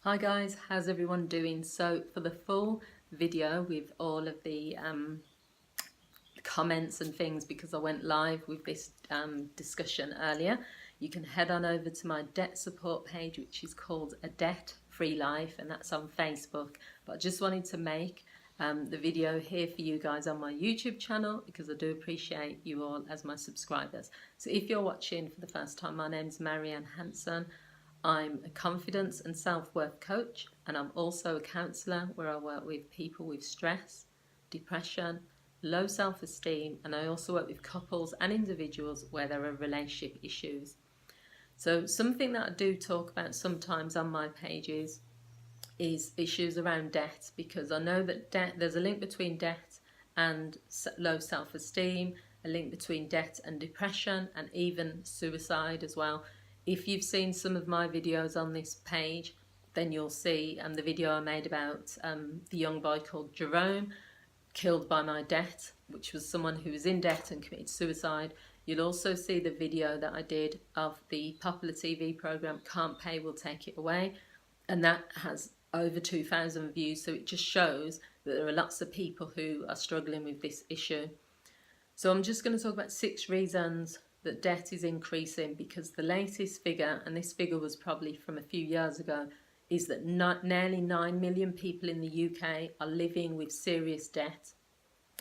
Hi guys, how's everyone doing? So for the full video with all of the comments and things, because I went live with this discussion earlier, you can head on over to my debt support page, which is called A Debt Free Life, and that's on Facebook. But I just wanted to make the video here for you guys on my YouTube channel because I do appreciate you all as my subscribers. So if you're watching for the first time, my name is Marianne Hanson. I'm a confidence and self-worth coach, and I'm also a counsellor where I work with people with stress, depression, low self-esteem, and I also work with couples and individuals where there are relationship issues. So something that I do talk about sometimes on my pages is issues around debt, because I know that there's a link between debt and low self-esteem, a link between debt and depression, and even suicide as well. If you've seen some of my videos on this page, then you'll see the video I made about the young boy called Jerome, killed by my debt, which was someone who was in debt and committed suicide. You'll also see the video that I did of the popular TV programme Can't Pay Will Take It Away, and that has over 2,000 views, so it just shows that there are lots of people who are struggling with this issue. So I'm just going to talk about 6 reasons that debt is increasing, because the latest figure, and this figure was probably from a few years ago, is that nearly 9 million people in the UK are living with serious debt.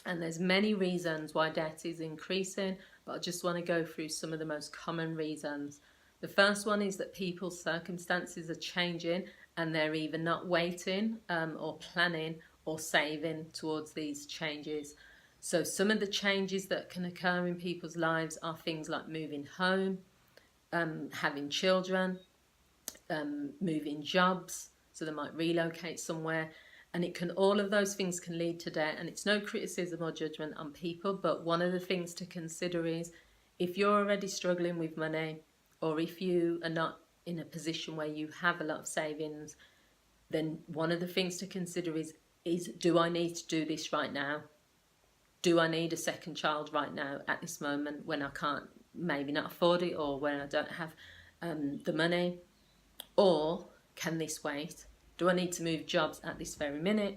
And there's many reasons why debt is increasing, but I just want to go through some of the most common reasons. The first one is that people's circumstances are changing and they're either not waiting or planning or saving towards these changes. So some of the changes that can occur in people's lives are things like moving home, having children, moving jobs, so they might relocate somewhere, and all of those things can lead to debt. And it's no criticism or judgment on people, but one of the things to consider is if you're already struggling with money, or if you are not in a position where you have a lot of savings, then one of the things to consider is do I need to do this right now? Do I need a second child right now at this moment when I can't maybe not afford it, or when I don't have the money? Or can this wait? Do I need to move jobs at this very minute?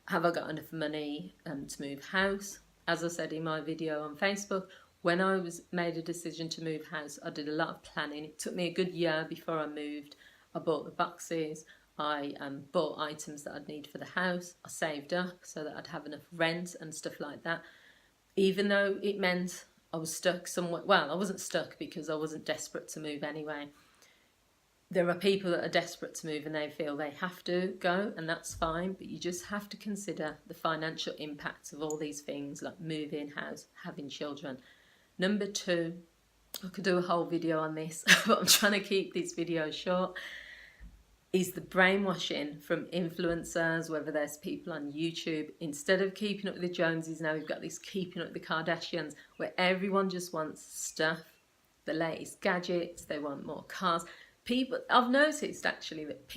Have I got enough money to move house? As I said in my video on Facebook, when I made a decision to move house, I did a lot of planning. It took me a good year before I moved. I bought the boxes, I bought items that I'd need for the house, I saved up so that I'd have enough rent and stuff like that. Even though it meant I was stuck somewhere, well, I wasn't stuck because I wasn't desperate to move anyway. There are people that are desperate to move and they feel they have to go, and that's fine, but you just have to consider the financial impacts of all these things like moving house, having children. Number 2, I could do a whole video on this, but I'm trying to keep these videos short, is the brainwashing from influencers, whether there's people on YouTube. Instead of keeping up with the Joneses, now we've got this keeping up with the Kardashians, where everyone just wants stuff, the latest gadgets, they want more cars. I've noticed actually that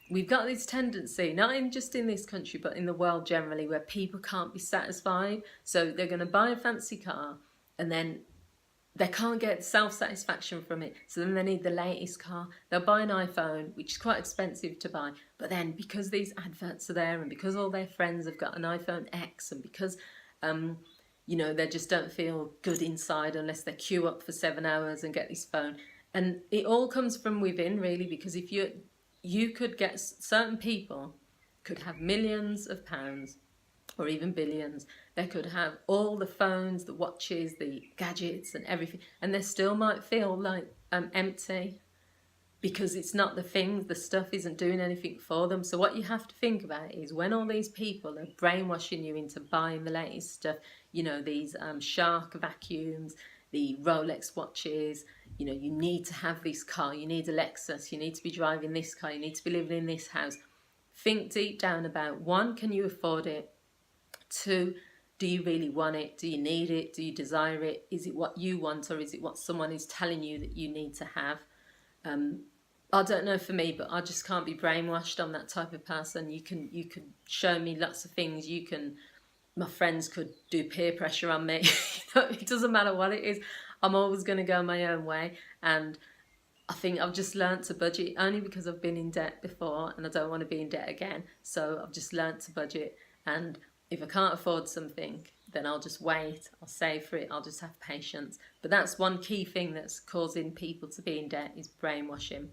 we've got this tendency, not just in this country, but in the world generally, where people can't be satisfied. So they're going to buy a fancy car and then they can't get self-satisfaction from it. So then they need the latest car. They'll buy an iPhone, which is quite expensive to buy. But then because these adverts are there, and because all their friends have got an iPhone X, and because, they just don't feel good inside unless they queue up for 7 hours and get this phone. And it all comes from within, really, because if you could get, certain people could have millions of pounds or even billions. They could have all the phones, the watches, the gadgets and everything, and they still might feel like empty, because it's not the stuff isn't doing anything for them. So what you have to think about is when all these people are brainwashing you into buying the latest stuff, these Shark vacuums, the Rolex watches, you need to have this car, you need a Lexus, you need to be driving this car, you need to be living in this house. Think deep down about, 1, can you afford it? 2, do you really want it? Do you need it? Do you desire it? Is it what you want, or is it what someone is telling you that you need to have? I don't know for me, but I just can't be brainwashed. I'm that type of person. You could show me lots of things. My friends could do peer pressure on me. It doesn't matter what it is. I'm always going to go my own way, and I think I've just learnt to budget, only because I've been in debt before and I don't want to be in debt again. So I've just learnt to budget, and if I can't afford something, then I'll just wait, I'll save for it, I'll just have patience. But that's one key thing that's causing people to be in debt, is brainwashing.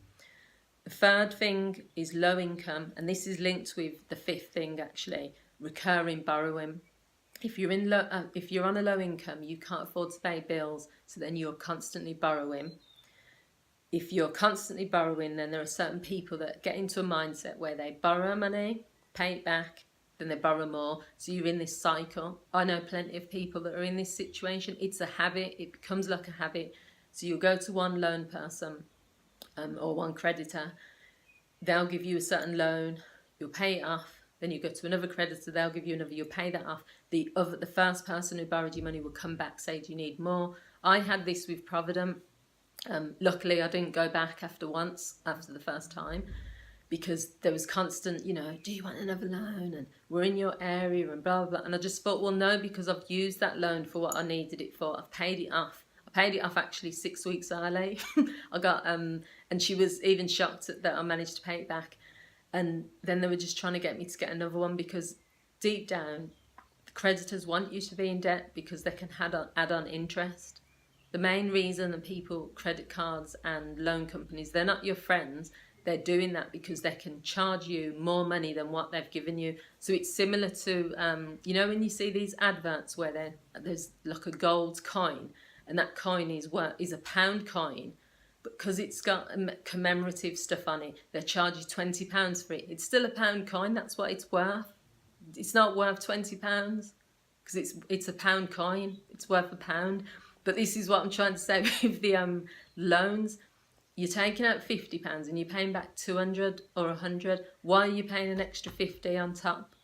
The third thing is low income, and this is linked with the fifth thing actually, recurring borrowing. If you're on a low income, you can't afford to pay bills, so then you're constantly borrowing. If you're constantly borrowing, then there are certain people that get into a mindset where they borrow money, pay it back, then they borrow more. So you're in this cycle. I know plenty of people that are in this situation. It's a habit. It becomes like a habit. So you'll go to one loan person or one creditor. They'll give you a certain loan. You'll pay it off. Then you go to another creditor. They'll give you another. You'll pay that off. The first person who borrowed you money will come back, say, do you need more? I had this with Provident. Luckily, I didn't go back after the first time, because there was constant, do you want another loan? And we're in your area and blah, blah, blah. And I just thought, well, no, because I've used that loan for what I needed it for. I've paid it off. I paid it off actually 6 weeks early. I got, and she was even shocked that I managed to pay it back. And then they were just trying to get me to get another one, because deep down, the creditors want you to be in debt because they can add on interest. The main reason that people, credit cards and loan companies, they're not your friends. They're doing that because they can charge you more money than what they've given you. So it's similar to, when you see these adverts where there's like a gold coin, and that coin is a pound coin, but because it's got commemorative stuff on it, they charge you £20 for it. It's still a pound coin. That's what it's worth. It's not worth £20 because it's a pound coin. It's worth £1. But this is what I'm trying to say with the loans. You're taking out £50 and you're paying back 200 or 100. Why are you paying an extra 50 on top?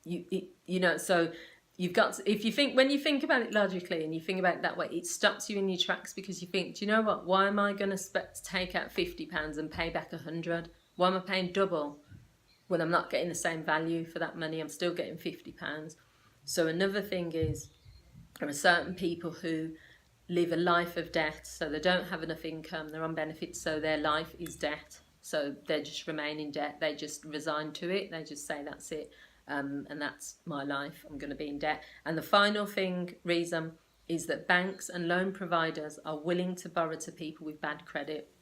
So you've got to, when you think about it logically and you think about it that way, it stops you in your tracks, because you think, do you know what? Why am I going to take out £50 and pay back 100? Why am I paying double when I'm not getting the same value for that money? I'm still getting £50. So another thing is, there are certain people who live a life of debt, so they don't have enough income, they're on benefits, so their life is debt. So they just remain in debt, they just resign to it, they just say that's it, and that's my life, I'm going to be in debt. And the final reason is that banks and loan providers are willing to borrow to people with bad credit.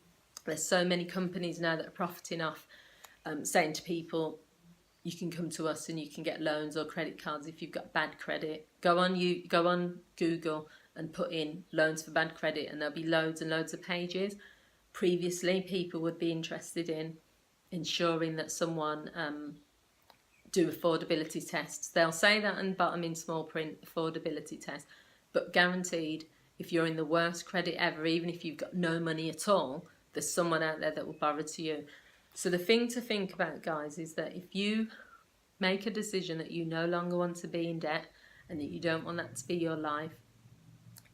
There's so many companies now that are profiting off saying to people, you can come to us and you can get loans or credit cards if you've got bad credit. Go on Google and put in loans for bad credit, and there'll be loads and loads of pages. Previously, people would be interested in ensuring that someone do affordability tests. They'll say that and bottom in small print, affordability test, but guaranteed, if you're in the worst credit ever, even if you've got no money at all, there's someone out there that will borrow to you. So the thing to think about, guys, is that if you make a decision that you no longer want to be in debt and that you don't want that to be your life,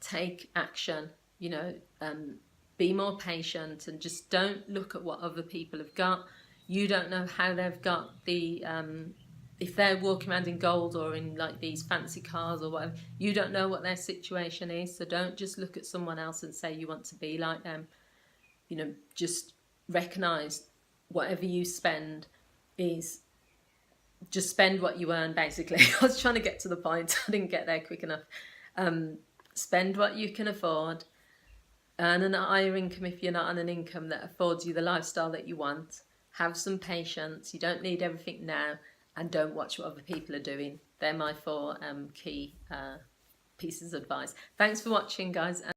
take action, be more patient, and just don't look at what other people have got. You don't know how they've got the, if they're walking around in gold or in like these fancy cars or whatever, you don't know what their situation is. So don't just look at someone else and say you want to be like them. Just recognise whatever you spend is just spend what you earn, basically. I was trying to get to the point. I didn't get there quick enough. Spend what you can afford. Earn a higher income if you're not on an income that affords you the lifestyle that you want. Have some patience. You don't need everything now. And don't watch what other people are doing. They're my 4 key pieces of advice. Thanks for watching, guys.